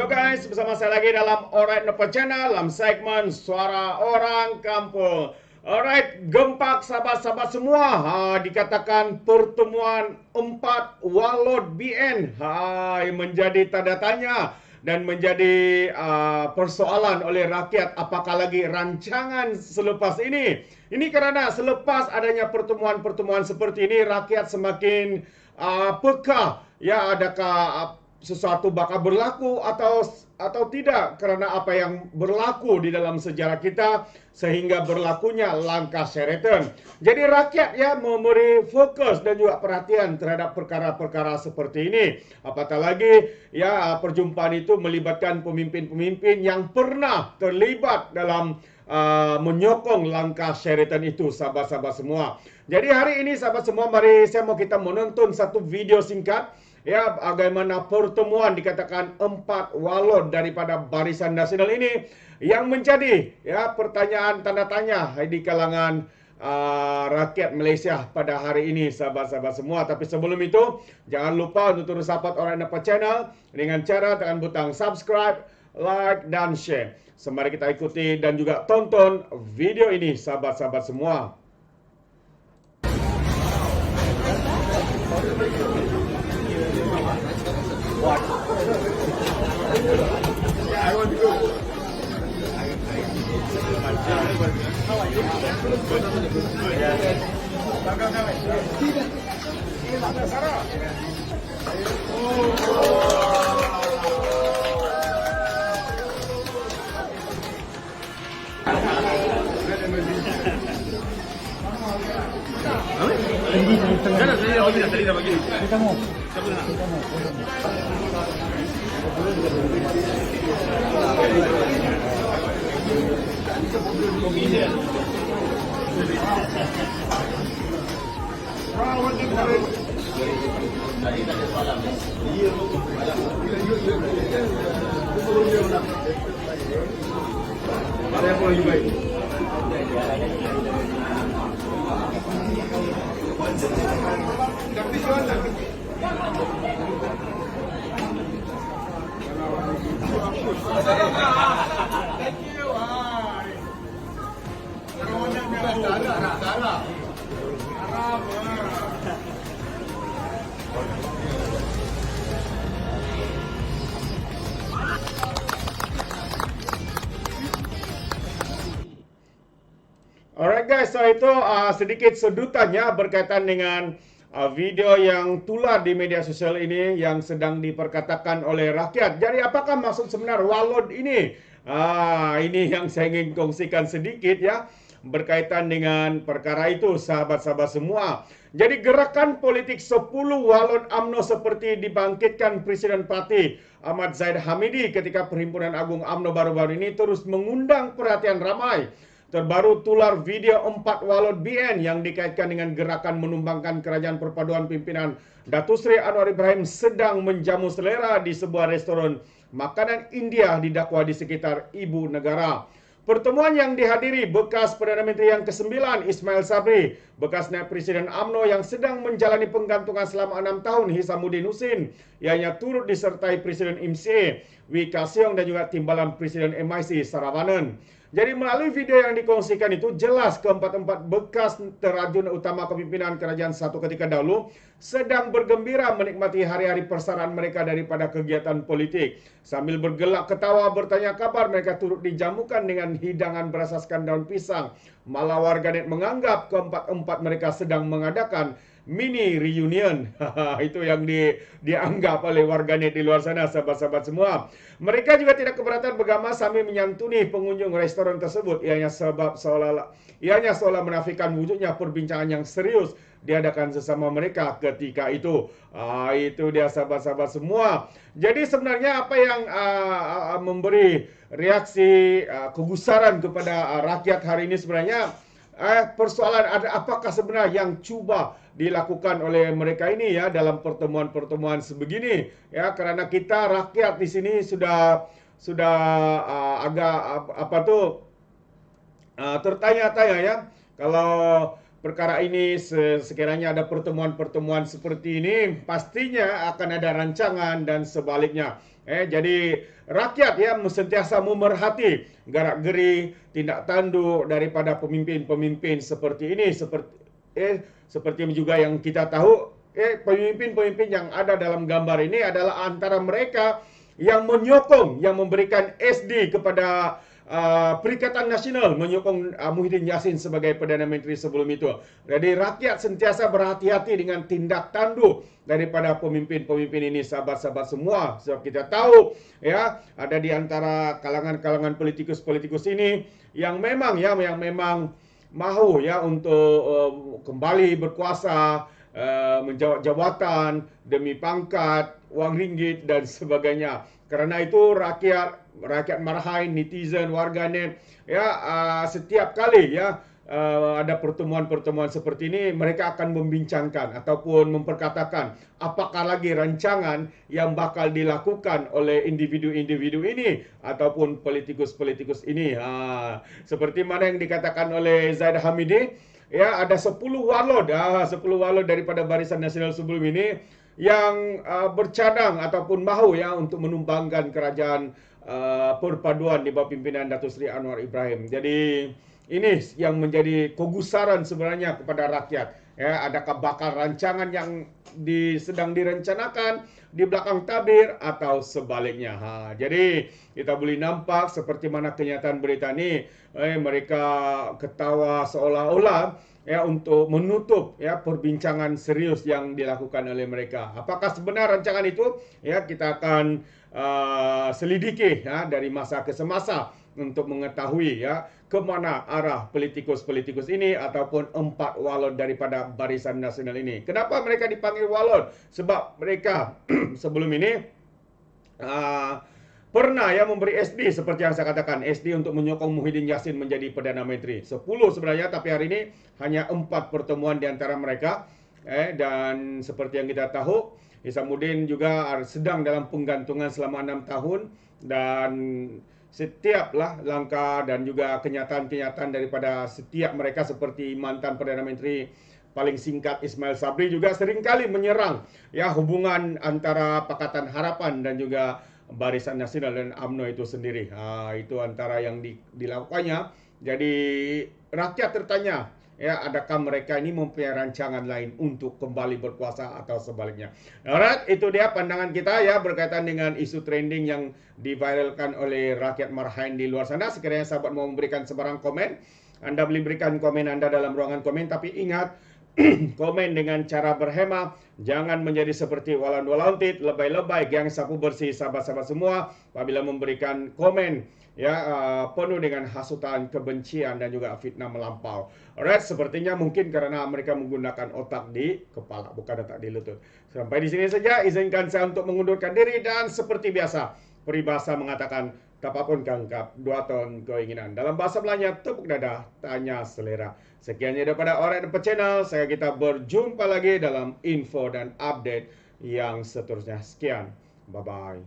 Halo guys, bersama saya lagi dalam Alright Nopo Channel dalam segmen Suara Orang Kampung. Alright, gempak sahabat-sahabat semua. Dikatakan pertemuan 4 Walot BN menjadi tanda tanya dan menjadi persoalan oleh rakyat, apakah lagi rancangan selepas ini. Ini kerana selepas adanya pertemuan-pertemuan seperti ini, rakyat semakin peka. Ya, adakah sesuatu bakal berlaku atau tidak, kerana apa yang berlaku di dalam sejarah kita sehingga berlakunya langkah Sheraton. Jadi rakyat ya memberi fokus dan juga perhatian terhadap perkara-perkara seperti ini. Apatah lagi ya perjumpaan itu melibatkan pemimpin-pemimpin yang pernah terlibat dalam menyokong langkah Sheraton itu, sahabat-sahabat semua. Jadi hari ini sahabat semua, mari kita menonton satu video singkat. Ya, bagaimana pertemuan dikatakan 4 walot daripada Barisan Nasional ini yang menjadi ya pertanyaan tanda tanya di kalangan rakyat Malaysia pada hari ini, sahabat-sahabat semua. Tapi sebelum itu, jangan lupa untuk terus support Alright Nopo Channel dengan cara tekan butang subscribe, like dan share. Mari kita ikuti dan juga tonton video ini, sahabat-sahabat semua. What? Yeah, I want to go. How are you? Salida bagi. Kita mau. Alright guys, so itu sedikit sedutannya berkaitan dengan video yang tular di media sosial ini yang sedang diperkatakan oleh rakyat. Jadi apakah maksud sebenar walot ini? Ini yang saya ingin kongsikan sedikit ya, berkaitan dengan perkara itu, sahabat-sahabat semua. Jadi gerakan politik 10 walot UMNO seperti dibangkitkan Presiden Parti Ahmad Zahid Hamidi ketika Perhimpunan Agung UMNO baru-baru ini terus mengundang perhatian ramai. Terbaru tular video 4 walot BN yang dikaitkan dengan gerakan menumbangkan kerajaan perpaduan pimpinan Datuk Seri Anwar Ibrahim sedang menjamu selera di sebuah restoran makanan India didakwa di sekitar ibu negara. Pertemuan yang dihadiri bekas Perdana Menteri yang ke-9 Ismail Sabri, bekas Naib Presiden UMNO yang sedang menjalani penggantungan selama 6 tahun Hisamuddin Husin, ianya turut disertai Presiden MCA Wee Ka Siong dan juga Timbalan Presiden MIC Saravanan. Jadi melalui video yang dikongsikan itu jelas keempat-empat bekas terajun utama kepimpinan kerajaan satu ketika dahulu sedang bergembira menikmati hari-hari persaraan mereka daripada kegiatan politik. Sambil bergelak ketawa bertanya kabar, mereka turut dijamukan dengan hidangan berasaskan daun pisang. Malah warganet menganggap keempat-empat mereka sedang mengadakan mini reunion. Itu yang dianggap oleh warganet di luar sana, sahabat-sahabat semua. Mereka juga tidak keberatan bergama sambil menyantuni pengunjung restoran tersebut. Ianya seolah menafikan wujudnya perbincangan yang serius diadakan sesama mereka ketika itu. Itu dia, sahabat-sahabat semua. Jadi sebenarnya apa yang memberi reaksi kegusaran kepada rakyat hari ini sebenarnya persoalan ada apakah sebenarnya yang cuba dilakukan oleh mereka ini ya dalam pertemuan-pertemuan sebegini ya, kerana kita rakyat di sini sudah agak tertanya-tanya ya, kalau perkara ini sekiranya ada pertemuan-pertemuan seperti ini, pastinya akan ada rancangan dan sebaliknya. Jadi rakyat ya sentiasa memerhati gerak-geri tindak tanduk daripada pemimpin-pemimpin seperti ini, seperti juga yang kita tahu, pemimpin-pemimpin yang ada dalam gambar ini adalah antara mereka yang menyokong, yang memberikan SD kepada Perikatan Nasional, menyokong Muhyiddin Yassin sebagai Perdana Menteri sebelum itu. Jadi rakyat sentiasa berhati-hati dengan tindak tanduk daripada pemimpin-pemimpin ini, sahabat-sahabat semua. Sebab kita tahu ya, ada di antara kalangan-kalangan politikus-politikus ini yang memang mahu ya untuk kembali berkuasa, menjawat jabatan demi pangkat, wang ringgit dan sebagainya. Karena itu rakyat marahin, netizen, warganet ya, setiap kali ya ada pertemuan-pertemuan seperti ini, mereka akan membincangkan ataupun memperkatakan apakah lagi rancangan yang bakal dilakukan oleh individu-individu ini ataupun politikus-politikus ini. Seperti mana yang dikatakan oleh Zaid Hamidi, ya ada 10 walod daripada Barisan Nasional sebelum ini yang bercadang ataupun mahu ya untuk menumbangkan kerajaan perpaduan di bawah pimpinan Datuk Seri Anwar Ibrahim. Jadi ini yang menjadi kegusaran sebenarnya kepada rakyat. Ya, adakah bakal rancangan yang sedang direncanakan di belakang tabir atau sebaliknya. Jadi kita boleh nampak seperti mana kenyataan berita ini, mereka ketawa seolah-olah ya untuk menutup ya perbincangan serius yang dilakukan oleh mereka. Apakah sebenar rancangan itu? Ya, kita akan selidiki ya dari masa ke semasa untuk mengetahui ya ke mana arah politikus-politikus ini ataupun 4 walod daripada Barisan Nasional ini. Kenapa mereka dipanggil walod? Sebab mereka sebelum ini pernah ya memberi SD seperti yang saya katakan, SD untuk menyokong Muhyiddin Yassin menjadi Perdana Menteri. 10 sebenarnya, tapi hari ini hanya 4 pertemuan di antara mereka. Dan seperti yang kita tahu, Isamuddin juga sedang dalam penggantungan selama 6 tahun, dan setiaplah langkah dan juga kenyataan-kenyataan daripada setiap mereka seperti mantan Perdana Menteri paling singkat Ismail Sabri juga seringkali menyerang ya hubungan antara Pakatan Harapan dan juga Barisan Nasional dan UMNO itu sendiri. Itu antara yang dilakukannya. Jadi rakyat tertanya, ya, adakah mereka ini mempunyai rancangan lain untuk kembali berkuasa atau sebaliknya. Alright, itu dia pandangan kita ya berkaitan dengan isu trending yang diviralkan oleh rakyat Marhain di luar sana. Sekiranya sahabat mau memberikan sebarang komen, Anda boleh berikan komen Anda dalam ruangan komen, tapi ingat komen dengan cara berhemah, jangan menjadi seperti walan-walantit, lebay-lebay, geng sapu bersih sahabat-sahabat semua apabila memberikan komen ya penuh dengan hasutan, kebencian dan juga fitnah melampau. Alright, sepertinya mungkin karena mereka menggunakan otak di kepala bukan otak di lutut. Sampai di sini saja, izinkan saya untuk mengundurkan diri, dan seperti biasa peribahasa mengatakan tapapun kangkap, 2 ton keinginan. Dalam bahasa Melayu, tepuk dada, tanya selera. Sekiannya daripada Alright The Channel. Kita berjumpa lagi dalam info dan update yang seterusnya. Sekian. Bye-bye.